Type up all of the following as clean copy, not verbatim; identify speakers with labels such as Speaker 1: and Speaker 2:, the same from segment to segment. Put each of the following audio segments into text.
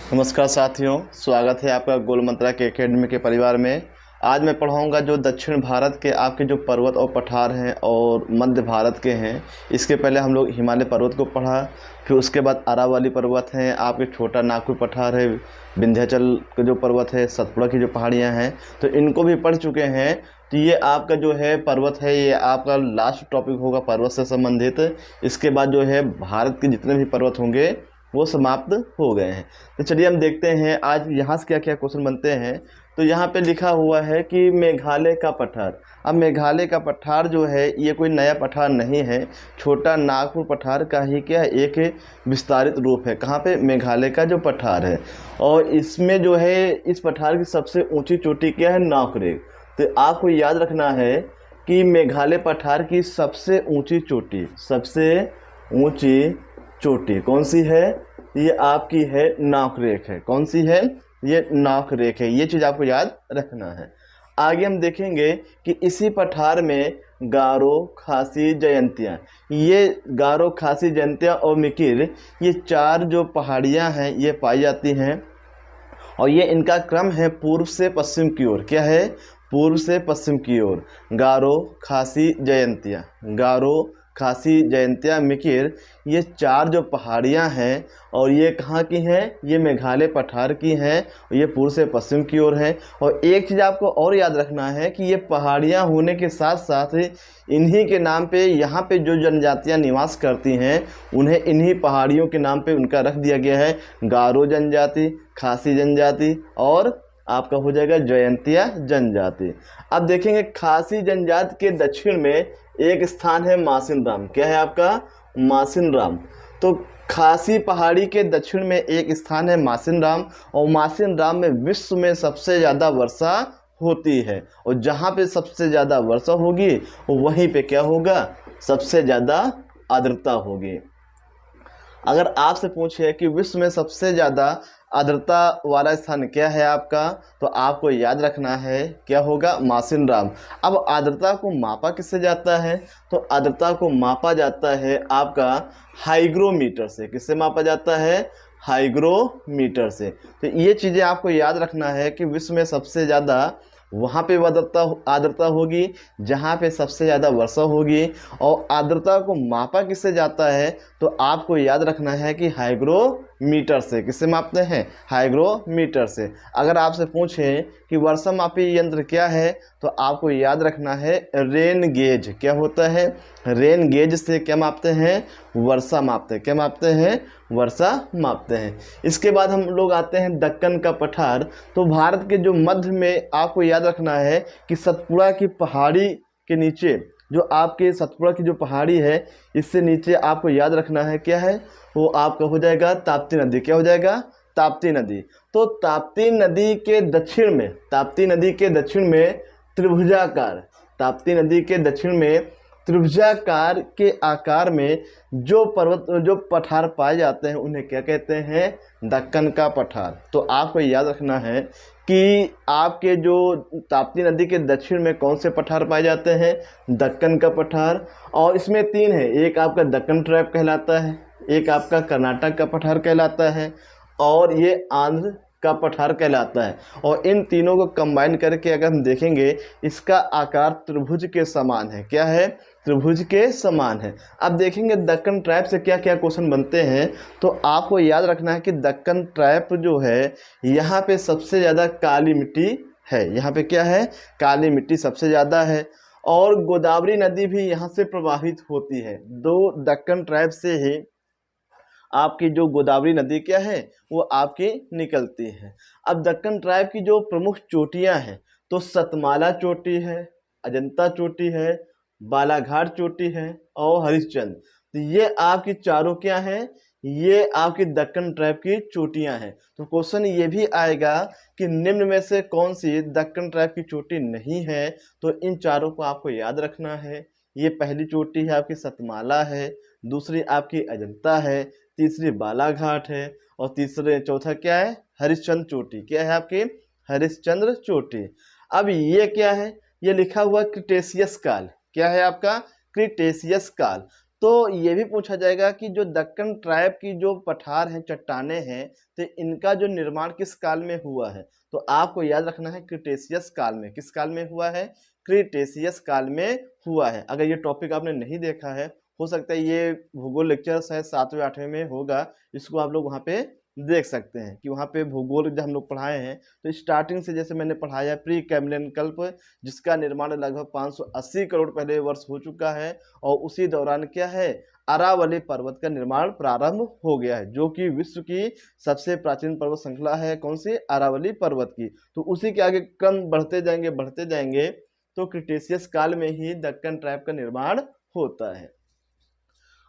Speaker 1: नमस्कार साथियों, स्वागत है आपका गोल मंत्रा के एकेडमी के परिवार में। आज मैं पढ़ाऊंगा जो दक्षिण भारत के आपके जो पर्वत और पठार हैं और मध्य भारत के हैं। इसके पहले हम लोग हिमालय पर्वत को पढ़ा, फिर उसके बाद अरावली पर्वत हैं, आपके छोटा नागपुर पठार है, विंध्याचल के जो पर्वत है, सतपुड़ा की जो पहाड़ियाँ हैं, तो इनको भी पढ़ चुके हैं। तो ये आपका जो है पर्वत है, ये आपका लास्ट टॉपिक होगा पर्वत से संबंधित। इसके बाद जो है भारत के जितने भी पर्वत होंगे वो समाप्त हो गए हैं। तो चलिए हम देखते हैं आज यहाँ से क्या क्या क्वेश्चन बनते हैं। तो यहाँ पे लिखा हुआ है कि मेघालय का पठार। अब मेघालय का पठार जो है ये कोई नया पठार नहीं है, छोटा नागपुर पठार का ही क्या है एक विस्तारित रूप है। कहाँ पे? मेघालय का जो पठार है। और इसमें जो है इस पठार की सबसे ऊंची चोटी क्या है? नॉकरेक। तो आपको याद रखना है कि मेघालय पठार की सबसे ऊंची चोटी, सबसे ऊंची चोटी कौन सी है? ये आपकी है नॉकरेक है। कौन सी है? ये नॉकरेक है। ये चीज़ आपको याद रखना है। आगे हम देखेंगे कि इसी पठार में गारो, खासी, जयंतिया, ये गारो, खासी, जयंतिया और मिकिर, ये चार जो पहाड़ियाँ हैं ये पाई जाती हैं। और ये इनका क्रम है पूर्व से पश्चिम की ओर। क्या है? पूर्व से पश्चिम की ओर। गारो, खासी, जयंतिया, गारो, खासी, जयंतिया, मिकिर, ये चार जो पहाड़ियाँ हैं और ये कहाँ की हैं? ये मेघालय पठार की हैं। ये पूर्व से पश्चिम की ओर हैं। और एक चीज़ आपको और याद रखना है कि ये पहाड़ियाँ होने के साथ साथ इन्हीं के नाम पे यहाँ पे जो जनजातियाँ निवास करती हैं उन्हें इन्हीं पहाड़ियों के नाम पे उनका रख दिया गया है। गारो जनजाति, खासी जनजाति और आपका हो जाएगा जयंतिया जनजाति। अब देखेंगे खासी जनजाति के दक्षिण में एक स्थान है मासिनराम। क्या है आपका? मासिनराम। तो खासी पहाड़ी के दक्षिण में एक स्थान है मासिनराम, और मासिनराम में विश्व में सबसे ज़्यादा वर्षा होती है। और जहाँ पे सबसे ज़्यादा वर्षा होगी वहीं पे क्या होगा? सबसे ज़्यादा आर्द्रता होगी। अगर आपसे पूछे कि विश्व में सबसे ज़्यादा आर्द्रता वाला स्थान क्या है आपका, तो आपको याद रखना है क्या होगा? मासिनराम। अब आर्द्रता को मापा किससे जाता है? तो आर्द्रता को मापा जाता है आपका हाइग्रोमीटर से। किससे मापा जाता है? हाइग्रोमीटर से। तो ये चीज़ें आपको याद रखना है कि विश्व में सबसे ज़्यादा वहाँ पे आर्द्रता होगी जहाँ पे सबसे ज़्यादा वर्षा होगी। और आर्द्रता को मापा किससे जाता है? तो आपको याद रखना है कि हाइग्रोमीटर से। किससे मापते हैं? हाइग्रोमीटर से। अगर आपसे पूछें कि वर्षा मापी यंत्र क्या है, तो आपको याद रखना है रेन गेज। क्या होता है? रेन गेज से क्या मापते हैं? वर्षा मापते हैं। क्या मापते हैं? वर्षा मापते हैं। इसके बाद हम लोग आते हैं दक्कन का पठार। तो भारत के जो मध्य में आपको याद रखना है कि सतपुड़ा की पहाड़ी के नीचे, जो आपके सतपुड़ा की जो पहाड़ी है, इससे नीचे आपको याद रखना है क्या है? वो आपका हो जाएगा ताप्ती नदी। क्या हो जाएगा? ताप्ती नदी। तो ताप्ती नदी के दक्षिण में, ताप्ती नदी के दक्षिण में त्रिभुजाकार, ताप्ती नदी के दक्षिण में त्रिभुजाकार के आकार में जो पठार पाए जाते हैं उन्हें क्या कहते हैं? दक्कन का पठार। तो आपको याद रखना है कि आपके जो ताप्ती नदी के दक्षिण में कौन से पठार पाए जाते हैं? दक्कन का पठार। और इसमें तीन है, एक आपका दक्कन ट्रैप कहलाता है, एक आपका कर्नाटक का पठार कहलाता है, और ये आंध्र का पठार कहलाता है। और इन तीनों को कंबाइन करके अगर हम देखेंगे, इसका आकार त्रिभुज के समान है। क्या है? त्रिभुज के समान है। अब देखेंगे दक्कन ट्रैप से क्या क्या क्वेश्चन बनते हैं। तो आपको याद रखना है कि दक्कन ट्रैप जो है यहाँ पे सबसे ज़्यादा काली मिट्टी है। यहाँ पे क्या है? काली मिट्टी सबसे ज़्यादा है। और गोदावरी नदी भी यहाँ से प्रवाहित होती है। दो दक्कन ट्रैप से ही आपकी जो गोदावरी नदी क्या है वो आपकी निकलती है। अब दक्कन ट्राइब की जो प्रमुख चोटियां हैं, तो सतमाला चोटी है, अजंता चोटी है, बालाघाट चोटी है और हरिश्चंद्र। तो ये आपकी चारों क्या हैं? ये आपकी दक्कन ट्राइब की चोटियां हैं। तो क्वेश्चन ये भी आएगा कि निम्न में से कौन सी दक्कन ट्राइब की चोटी नहीं है? तो इन चारों को आपको याद रखना है। ये पहली चोटी है आपकी सतमाला है, दूसरी आपकी अजंता है, तीसरी बालाघाट है, और चौथा क्या है? हरिश्चंद्र चोटी। क्या है आपकी? हरिश्चंद्र चोटी। अब ये क्या है? ये लिखा हुआ क्रिटेशियस काल। क्या है आपका? क्रिटेशियस काल। तो ये भी पूछा जाएगा कि जो दक्कन ट्राइब की जो पठार हैं, चट्टानें हैं, तो इनका जो निर्माण किस काल में हुआ है? तो आपको याद रखना है क्रिटेशियस काल में। किस काल में हुआ है? क्रिटेशियस काल में हुआ है। अगर ये टॉपिक आपने नहीं देखा है, हो सकता है ये भूगोल लेक्चर शायद 7वें 8वें में होगा, इसको आप लोग वहाँ पे देख सकते हैं कि वहाँ पे भूगोल जब हम लोग पढ़ाए हैं तो स्टार्टिंग से जैसे मैंने पढ़ाया प्री कैम्ब्रियन कल्प, जिसका निर्माण लगभग 580 करोड़ पहले वर्ष हो चुका है, और उसी दौरान क्या है, अरावली पर्वत का निर्माण प्रारंभ हो गया है, जो कि विश्व की सबसे प्राचीन पर्वत श्रृंखला है। कौन सी? अरावली पर्वत की। तो उसी के आगे क्रम बढ़ते जाएंगे तो क्रिटेशियस काल में ही दक्कन ट्राइब का निर्माण होता है।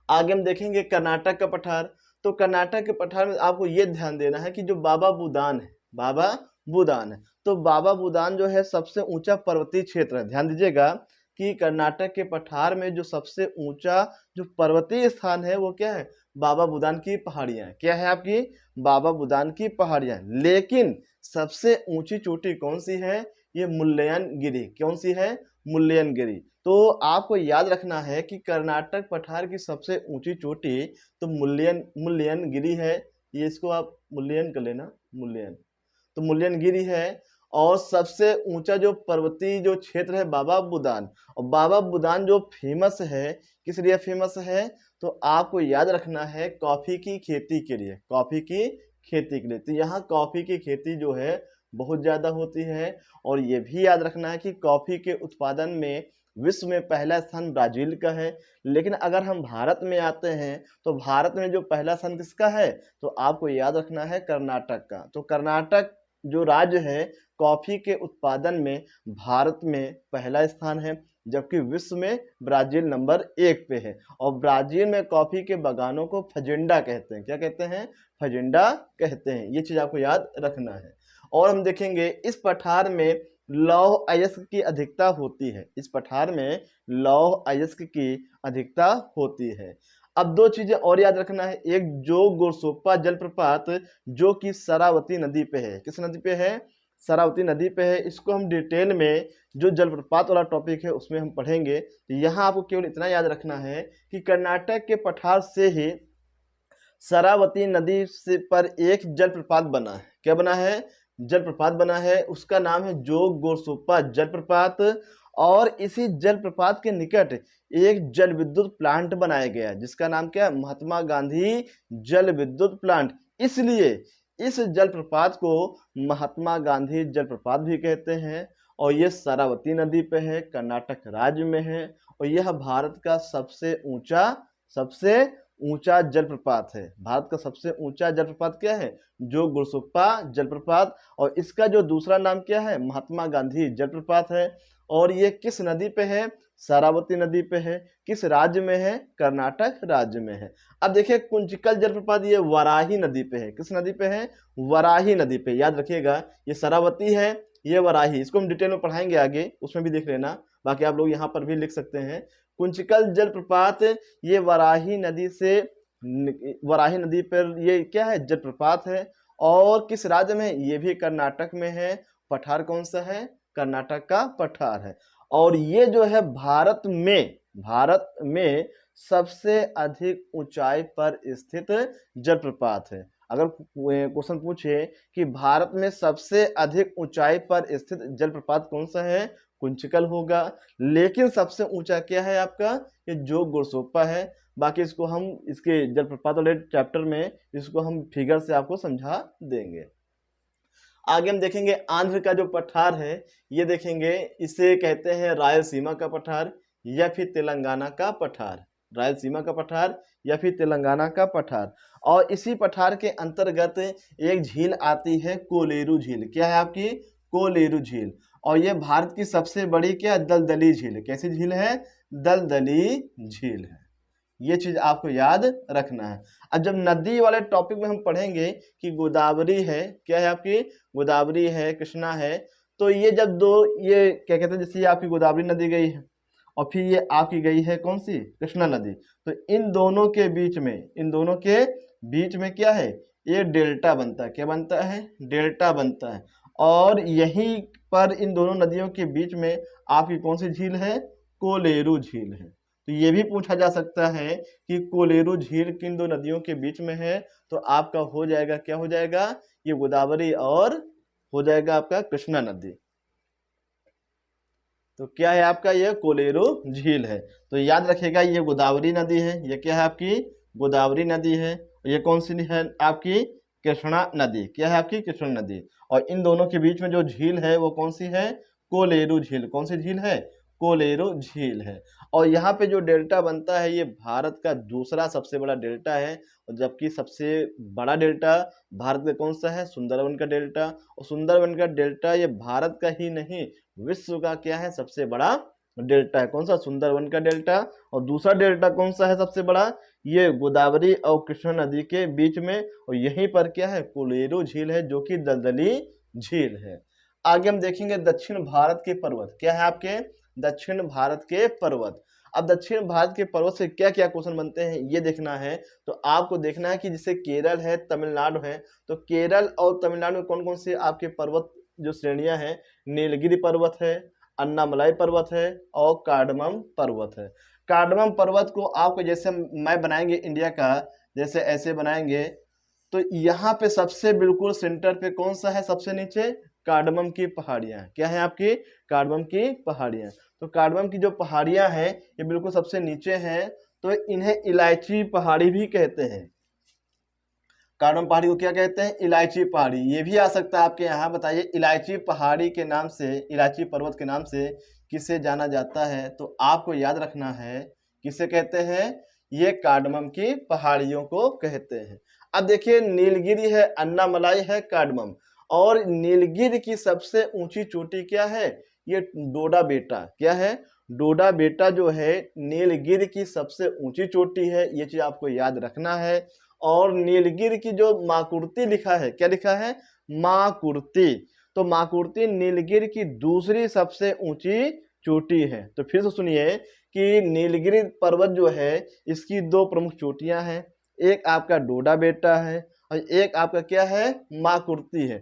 Speaker 1: आगे हम देखेंगे कर्नाटक का पठार। तो कर्नाटक के पठार में आपको ये ध्यान देना है कि जो बाबा बुदान है, बाबा बुदान है, तो बाबा बुदान जो है सबसे ऊंचा पर्वतीय क्षेत्र है। ध्यान दीजिएगा कि कर्नाटक के पठार में जो सबसे ऊंचा जो पर्वतीय स्थान है वो क्या है? बाबा बुदान की पहाड़ियां। क्या है आपकी? बाबा बुदान की पहाड़ियां। लेकिन सबसे ऊंची चोटी कौन सी है? ये मुल्लयनगिरी। कौन सी है? मुल्लयनगिरी। तो आपको याद रखना है कि कर्नाटक पठार की सबसे ऊंची चोटी तो मुल्लयनगिरी है। ये इसको आप मुल्लयन कर लेना, मुल्लयन। तो मुल्लयनगिरी है। और सबसे ऊंचा जो पर्वतीय जो क्षेत्र है बाबा बुदान। और बाबा बुदान जो फेमस है, किस लिए फेमस है? तो आपको याद रखना है कॉफी की खेती के लिए। कॉफी की खेती के लिए। तो यहाँ कॉफी की खेती जो है बहुत ज्यादा होती है। और ये भी याद रखना है कि कॉफी के उत्पादन में विश्व में पहला स्थान ब्राजील का है। लेकिन अगर हम भारत में आते हैं तो भारत में जो पहला स्थान किसका है? तो आपको याद रखना है कर्नाटक का। तो कर्नाटक जो राज्य है कॉफी के उत्पादन में भारत में पहला स्थान है, जबकि विश्व में ब्राजील नंबर 1 पे है। और ब्राजील में कॉफी के बागानों को फजेंडा कहते हैं। क्या कहते हैं? फजेंडा कहते हैं। ये चीज आपको याद रखना है। और हम देखेंगे इस पठार में लौह अयस्क की अधिकता होती है। इस पठार में लौह अयस्क की अधिकता होती है। अब दो चीजें और याद रखना है। एक जोग गोरसोपा जलप्रपात जो कि शरावती नदी पे है। किस नदी पे है? शरावती नदी पे है। इसको हम डिटेल में जो जलप्रपात वाला टॉपिक है उसमें हम पढ़ेंगे। तो यहाँ आपको केवल इतना याद रखना है कि कर्नाटक के पठार से ही शरावती नदी से पर एक जलप्रपात बना है। क्या बना है? जलप्रपात बना है। उसका नाम है जोग गोरसोपा जलप्रपात। और इसी जलप्रपात के निकट एक जल विद्युत प्लांट बनाया गया जिसका नाम क्या है? महात्मा गांधी जल विद्युत प्लांट। इसलिए इस जलप्रपात को महात्मा गांधी जलप्रपात भी कहते हैं। और ये शरावती नदी पे है, कर्नाटक राज्य में है। और यह भारत का सबसे ऊंचा जलप्रपात है। भारत का सबसे ऊंचा जलप्रपात क्या है? जो गुरसुप्पा जलप्रपात। और इसका जो दूसरा नाम क्या है? महात्मा गांधी जलप्रपात है। और ये किस नदी पे है? शरावती नदी पे है। किस राज्य में है? कर्नाटक राज्य में है। अब देखिए कुंचिकल जलप्रपात ये वराही नदी पे है। किस नदी पे है? वराही नदी पे। याद रखिएगा ये शरावती है, ये वराही। इसको हम डिटेल में पढ़ाएंगे आगे, उसमें भी देख लेना। बाकी आप लोग यहाँ पर भी लिख सकते हैं। कुंचिकल जलप्रपात ये वराही नदी पर ये क्या है? जलप्रपात है। और किस राज्य में? ये भी कर्नाटक में है। पठार कौन सा है? कर्नाटक का पठार है। और ये जो है भारत में सबसे अधिक ऊंचाई पर स्थित जलप्रपात है। अगर क्वेश्चन पूछे कि भारत में सबसे अधिक ऊंचाई पर स्थित जलप्रपात कौन सा है? कुंचिकल होगा। लेकिन सबसे ऊंचा क्या है आपका? ये जोग गोरसोपा है। बाकी इसको हम इसके जलप्रपात वाले चैप्टर में इसको हम फिगर से आपको समझा देंगे। आगे हम देखेंगे आंध्र का जो पठार है, ये देखेंगे, इसे कहते हैं रायलसीमा का पठार या फिर तेलंगाना का पठार। रायलसीमा का पठार या फिर तेलंगाना का पठार। और इसी पठार के अंतर्गत एक झील आती है, कोलेरू झील। क्या है आपकी? कोलेरू झील। और ये भारत की सबसे बड़ी क्या? दलदली झील है। कैसी झील है? दलदली झील है। ये चीज आपको याद रखना है। अब जब नदी वाले टॉपिक में हम पढ़ेंगे कि गोदावरी है, क्या है आपकी? गोदावरी है, कृष्णा है। तो ये जब दो, ये क्या कहते हैं, जैसे ये आपकी गोदावरी नदी गई है और फिर ये आपकी गई है कौन सी? कृष्णा नदी। तो इन दोनों के बीच में क्या है? ये डेल्टा बनता है। क्या बनता है? डेल्टा बनता है। और यहीं पर इन दोनों नदियों के बीच में आपकी कौन सी झील है? कोलेरू झील है। तो ये भी पूछा जा सकता है कि कोलेरू झील किन दो नदियों के बीच में है, तो आपका हो जाएगा, क्या हो जाएगा, ये गोदावरी और हो जाएगा आपका कृष्णा नदी। तो क्या है आपका, ये कोलेरू झील है। तो याद रखिएगा ये गोदावरी नदी है, ये क्या है आपकी गोदावरी नदी है। ये कौन सी है आपकी कृष्णा नदी, क्या है आपकी कृष्णा नदी। और इन दोनों के बीच में जो झील है वो कौन सी है, कोलेरू झील। कौन सी झील है, कोलेरू झील है। और यहाँ पे जो डेल्टा बनता है ये भारत का दूसरा सबसे बड़ा डेल्टा है, और जबकि सबसे बड़ा डेल्टा भारत का कौन सा है, सुंदरवन का डेल्टा। और सुंदरवन का डेल्टा ये भारत का ही नहीं विश्व का क्या है, सबसे बड़ा डेल्टा है। कौन सा, सुंदरवन का डेल्टा। और दूसरा डेल्टा कौन सा है सबसे बड़ा, ये गोदावरी और कृष्णा नदी के बीच में। और यहीं पर क्या है, कोलेरू झील है, जो कि दलदली झील है। आगे हम देखेंगे दक्षिण भारत के पर्वत, क्या है आपके दक्षिण भारत के पर्वत। अब दक्षिण भारत के पर्वत से क्या क्या क्वेश्चन बनते हैं ये देखना है। तो आपको देखना है कि जैसे केरल है, तमिलनाडु है, तो केरल और तमिलनाडु में कौन कौन से आपके पर्वत जो श्रेणियां हैं, नीलगिरी पर्वत है, अन्नामलाई पर्वत है और कार्डमम पर्वत है। कार्डमम पर्वत को आपको जैसे मैप बनाएंगे इंडिया का, जैसे ऐसे बनाएंगे, तो यहाँ पे सबसे बिल्कुल सेंटर पे कौन सा है, सबसे नीचे कार्डमम की पहाड़ियां। क्या है आपकी, कार्डमम की पहाड़ियां। तो कार्डमम की जो पहाड़ियां हैं ये बिल्कुल सबसे नीचे हैं, तो इन्हें इलायची पहाड़ी भी कहते हैं। कार्डमम पहाड़ी को क्या कहते हैं, इलायची पहाड़ी। ये भी आ सकता है आपके यहाँ, बताइए इलायची पहाड़ी के नाम से, इलायची पर्वत के नाम से किसे जाना जाता है। तो आपको याद रखना है किसे कहते हैं, ये कार्डमम की पहाड़ियों को कहते हैं। अब देखिए नीलगिरी है, अन्नामलाई है, कार्डमम। और नीलगिरी की सबसे ऊंची चोटी क्या है, ये डोडा बेटा। क्या है, डोडा बेटा जो है नीलगिरी की सबसे ऊंची चोटी है, ये चीज आपको याद रखना है। और नीलगिरी की जो माकुर्ती लिखा है, क्या लिखा है, माकुर्ती, तो माकुर्ती नीलगिरी की दूसरी सबसे ऊंची चोटी है। तो फिर से सुनिए कि नीलगिरी पर्वत जो है इसकी दो प्रमुख चोटियां हैं, एक आपका डोडा बेटा है और एक आपका क्या है, माकुर्ती है।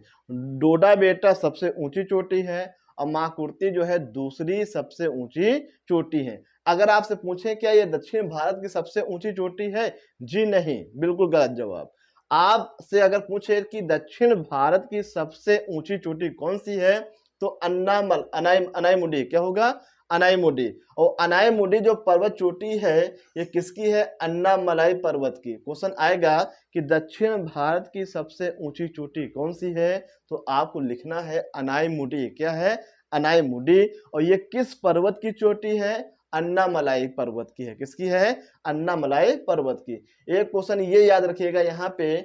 Speaker 1: डोडा बेटा सबसे ऊंची चोटी है और माकुर्ती जो है दूसरी सबसे ऊंची चोटी है। अगर आपसे पूछे क्या ये दक्षिण भारत की सबसे ऊंची चोटी है, जी नहीं, बिल्कुल गलत जवाब। आपसे अगर पूछे कि दक्षिण भारत की सबसे ऊंची चोटी कौन सी है, तो अनाईमुडी, क्या होगा, अनाईमुडी। और अनाईमुडी जो पर्वत चोटी है ये किसकी है, अन्नामलाई पर्वत की। क्वेश्चन आएगा कि दक्षिण भारत की सबसे ऊंची चोटी कौन सी है, तो आपको लिखना है अनाईमुडी। क्या है, अनाईमुडी। और ये किस पर्वत की चोटी है, अन्नामलाई पर्वत की है। किसकी है, अन्नामलाई पर्वत की। एक क्वेश्चन ये याद रखिएगा यहाँ पे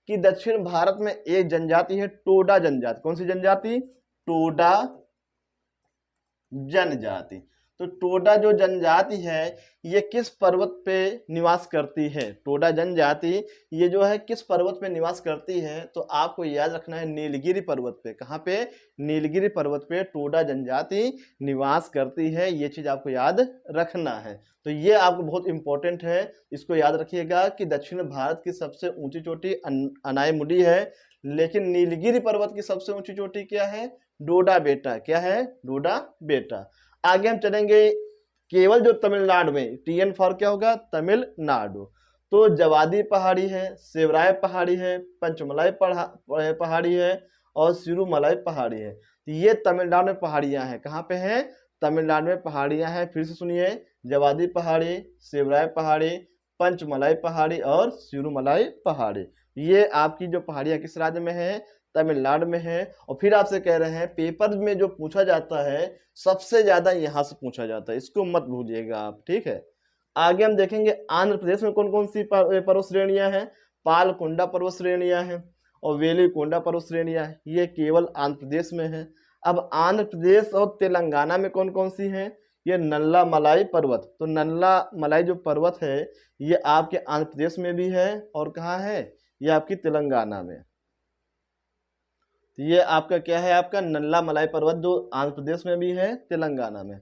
Speaker 1: कि दक्षिण भारत में एक जनजाति है टोडा जनजाति। कौन सी जनजाति, टोडा जनजाति। तो टोडा जो जनजाति है ये किस पर्वत पे निवास करती है, टोडा जनजाति ये जो है किस पर्वत पे निवास करती है, तो आपको याद रखना है नीलगिरी पर्वत पे। कहाँ पे, नीलगिरी पर्वत पे टोडा जनजाति निवास करती है, ये चीज आपको याद रखना है। तो ये आपको बहुत इंपॉर्टेंट है, इसको याद रखिएगा कि दक्षिण भारत की सबसे ऊंची चोटी अनाईमुडी है, लेकिन नीलगिरी पर्वत की सबसे ऊंची चोटी क्या है, डोडा बेटा। क्या है, डोडा बेटा। आगे हम चलेंगे केवल जो तमिलनाडु में, TN फॉर क्या होगा, तमिलनाडु। तो जवादी पहाड़ी है, सेवराय पहाड़ी है, पंचमलाई पहाड़ी है और सिरुमलाई पहाड़ी है। तो ये तमिलनाडु में पहाड़ियां हैं। कहाँ पे हैं, तमिलनाडु में पहाड़ियां हैं। फिर से सुनिए, जवादी पहाड़ी, सेवराय पहाड़ी, पंचमलाई पहाड़ी और सिरुमलाई पहाड़ी। ये आपकी जो पहाड़ियां किस राज्य में है, तमिलनाडु में है। और फिर आपसे कह रहे हैं पेपर में जो पूछा जाता है सबसे ज्यादा यहाँ से पूछा जाता है, इसको मत भूलिएगा आप, ठीक है। आगे हम देखेंगे आंध्र प्रदेश में कौन कौन सी पर्वत श्रेणियां हैं, पालकोंडा पर्वत श्रेणियां हैं और वेलिकोंडा पर्वत श्रेणियां हैं, ये केवल आंध्र प्रदेश में है। अब आंध्र प्रदेश और तेलंगाना में कौन कौन सी हैं, ये नल्ला मलाई पर्वत। तो नल्ला मलाई जो पर्वत है ये आपके आंध्र प्रदेश में भी है और कहाँ है, ये आपकी तेलंगाना में। तो ये आपका क्या है, आपका नल्ला मलाई पर्वत जो आंध्र प्रदेश में भी है, तेलंगाना में।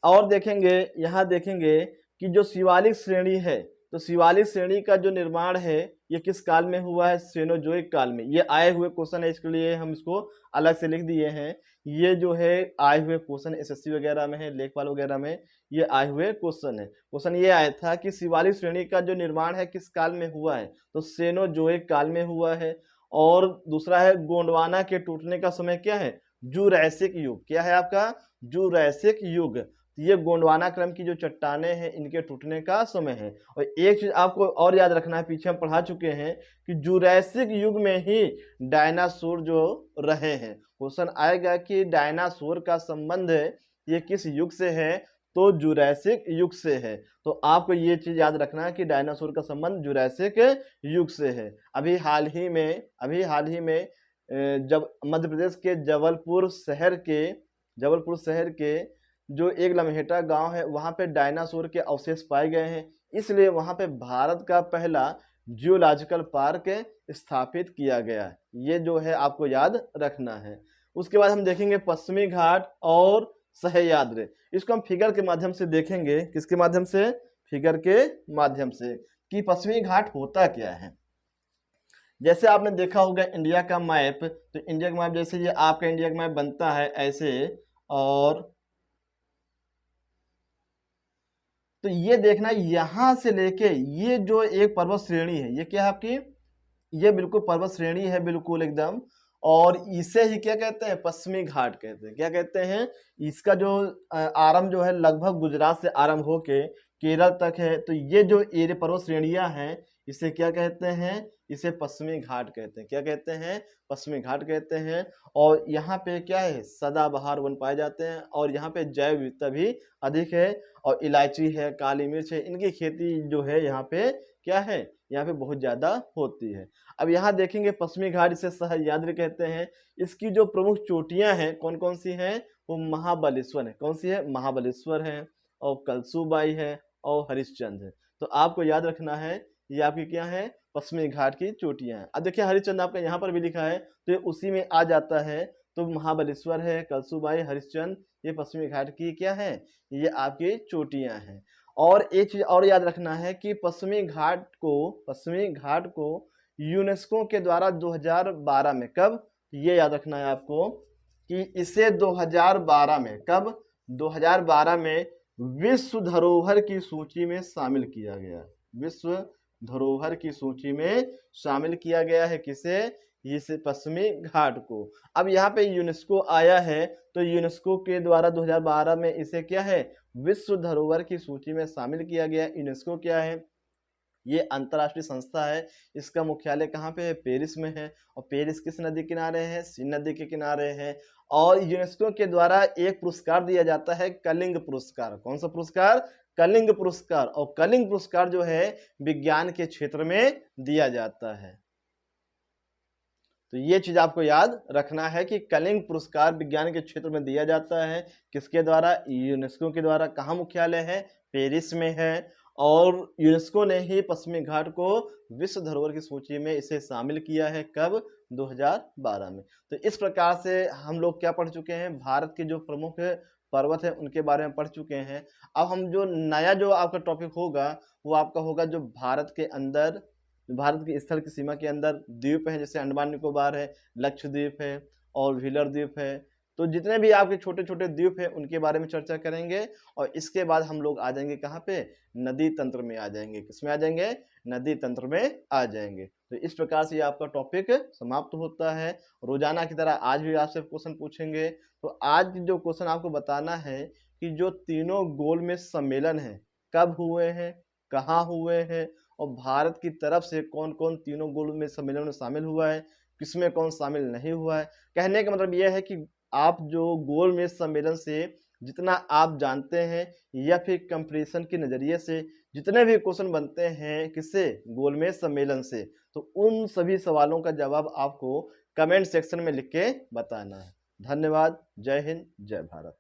Speaker 1: और देखेंगे यहाँ देखेंगे कि जो शिवालिक श्रेणी है, तो शिवालिक श्रेणी का जो निर्माण है ये किस काल में हुआ है, सेनोजोइक काल में। ये आए हुए क्वेश्चन है, इसके लिए हम इसको अलग से लिख दिए हैं ये जो है आए हुए क्वेश्चन एसएससी वगैरह में है, लेखपाल वगैरह में ये आए हुए क्वेश्चन है। क्वेश्चन ये आया था कि शिवालिक श्रेणी का जो निर्माण है किस काल में हुआ है, तो सेनोजोइक काल में हुआ है। और दूसरा है गोंडवाना के टूटने का समय क्या है, जुरैसिक युग। क्या है आपका, जुरैसिक युग। ये गोंडवाना क्रम की जो चट्टाने हैं इनके टूटने का समय है। और एक चीज आपको और याद रखना है, पीछे हम पढ़ा चुके हैं कि जुरैसिक युग में ही डायनासोर जो रहे हैं। क्वेश्चन आएगा कि डायनासोर का संबंध ये किस युग से है, तो जुरैसिक युग से है। तो आपको ये चीज याद रखना है कि डायनासोर का संबंध जुरैसिक युग से है। अभी हाल ही में जब मध्य प्रदेश के जबलपुर शहर के जो एक लम्हेटा गांव है वहां पे डायनासोर के अवशेष पाए गए हैं, इसलिए वहां पे भारत का पहला जियोलॉजिकल पार्क स्थापित किया गया। ये जो है आपको याद रखना है। उसके बाद हम देखेंगे पश्चिमी घाट और सह्याद्री। इसको हम फिगर के माध्यम से देखेंगे। किसके माध्यम से, फिगर के माध्यम से, कि पश्चिमी घाट होता क्या है। जैसे आपने देखा होगा इंडिया का मैप, तो इंडिया का मैप जैसे ये आपका इंडिया का मैप बनता है ऐसे, और तो ये देखना यहां से लेके ये जो एक पर्वत श्रेणी है, ये क्या है आपकी, ये बिल्कुल पर्वत श्रेणी है बिल्कुल एकदम। और इसे ही क्या कहते हैं, पश्चिमी घाट कहते हैं। क्या कहते हैं, इसका जो आरंभ जो है लगभग गुजरात से आरंभ होके केरल तक है। तो ये जो एरिया पर्वत श्रेणियां हैं इसे क्या कहते हैं, इसे पश्चिमी घाट कहते हैं। क्या कहते हैं, पश्चिमी घाट कहते हैं। और यहाँ पे क्या है, सदाबहार वन पाए जाते हैं और यहाँ पे जैव विविधता भी अधिक है। और इलायची है, काली मिर्च है, इनकी खेती जो है यहाँ पे क्या है, यहाँ पे बहुत ज्यादा होती है। अब यहाँ देखेंगे पश्चिमी घाट, इसे सह्याद्री कहते हैं। इसकी जो प्रमुख चोटियां हैं कौन कौन सी हैं, वो महाबलेश्वर है। कौन सी है, महाबलेश्वर है, और कलसूबाई है, और हरिश्चंद्र है। तो आपको याद रखना है ये आपकी क्या है, पश्चिमी घाट की चोटियां हैं। अब देखिए हरिश्चंद्र आपका यहाँ पर भी लिखा है तो ये उसी में आ जाता है। तो महाबलेश्वर है, कलसूबाई, हरिश्चंद्र, ये पश्चिमी घाट की क्या है, ये आपकी चोटियां हैं। और एक चीज और याद रखना है कि पश्चिमी घाट को यूनेस्को के द्वारा 2012 में, कब, ये याद रखना है आपको कि इसे 2012 में, कब, 2012 में विश्व धरोहर की सूची में शामिल किया गया। विश्व धरोहर की सूची में शामिल किया गया है किसे, इस पश्चिमी घाट को। अब यहाँ पे यूनेस्को आया है तो यूनेस्को के द्वारा 2012 में इसे क्या है, विश्व धरोहर की सूची में शामिल किया गया। यूनेस्को क्या है, ये अंतर्राष्ट्रीय संस्था है। इसका मुख्यालय कहाँ पे है, पेरिस में है। और पेरिस किस नदी किनारे है, सीन नदी के किनारे है। और यूनेस्को के द्वारा एक पुरस्कार दिया जाता है, कलिंग पुरस्कार। कौन सा पुरस्कार, कलिंग पुरस्कार। और कलिंग पुरस्कार जो है विज्ञान के क्षेत्र में दिया जाता है। तो ये चीज आपको याद रखना है कि कलिंग पुरस्कार विज्ञान के क्षेत्र में दिया जाता है, किसके द्वारा, यूनेस्को के द्वारा। कहाँ मुख्यालय है, पेरिस में है। और यूनेस्को ने ही पश्चिमी घाट को विश्व धरोहर की सूची में इसे शामिल किया है, कब, 2012 में। तो इस प्रकार से हम लोग क्या पढ़ चुके हैं, भारत के जो प्रमुख पर्वत है उनके बारे में पढ़ चुके हैं। अब हम जो नया जो आपका टॉपिक होगा वो आपका होगा जो भारत के अंदर, भारत की स्थल की सीमा के अंदर द्वीप है, जैसे अंडमान निकोबार है, लक्षद्वीप है, और व्हीलर द्वीप है। तो जितने भी आपके छोटे छोटे द्वीप हैं उनके बारे में चर्चा करेंगे। और इसके बाद हम लोग आ जाएंगे कहाँ पे, नदी तंत्र में आ जाएंगे। किसमें आ जाएंगे, नदी तंत्र में आ जाएंगे। तो इस प्रकार से ये आपका टॉपिक समाप्त होता है। रोजाना की तरह आज भी आपसे क्वेश्चन पूछेंगे। तो आज जो क्वेश्चन आपको बताना है कि जो तीनों गोलमेज सम्मेलन है कब हुए हैं, कहाँ हुए हैं, और भारत की तरफ से कौन कौन तीनों गोलमेज सम्मेलन में शामिल हुआ है, किसमें कौन शामिल नहीं हुआ है। कहने का मतलब यह है कि आप जो गोलमेज सम्मेलन से जितना आप जानते हैं, या फिर कंपैरिजन के नज़रिए से जितने भी क्वेश्चन बनते हैं किससे, गोलमेज सम्मेलन से, तो उन सभी सवालों का जवाब आपको कमेंट सेक्शन में लिख के बताना है। धन्यवाद। जय हिंद, जय भारत।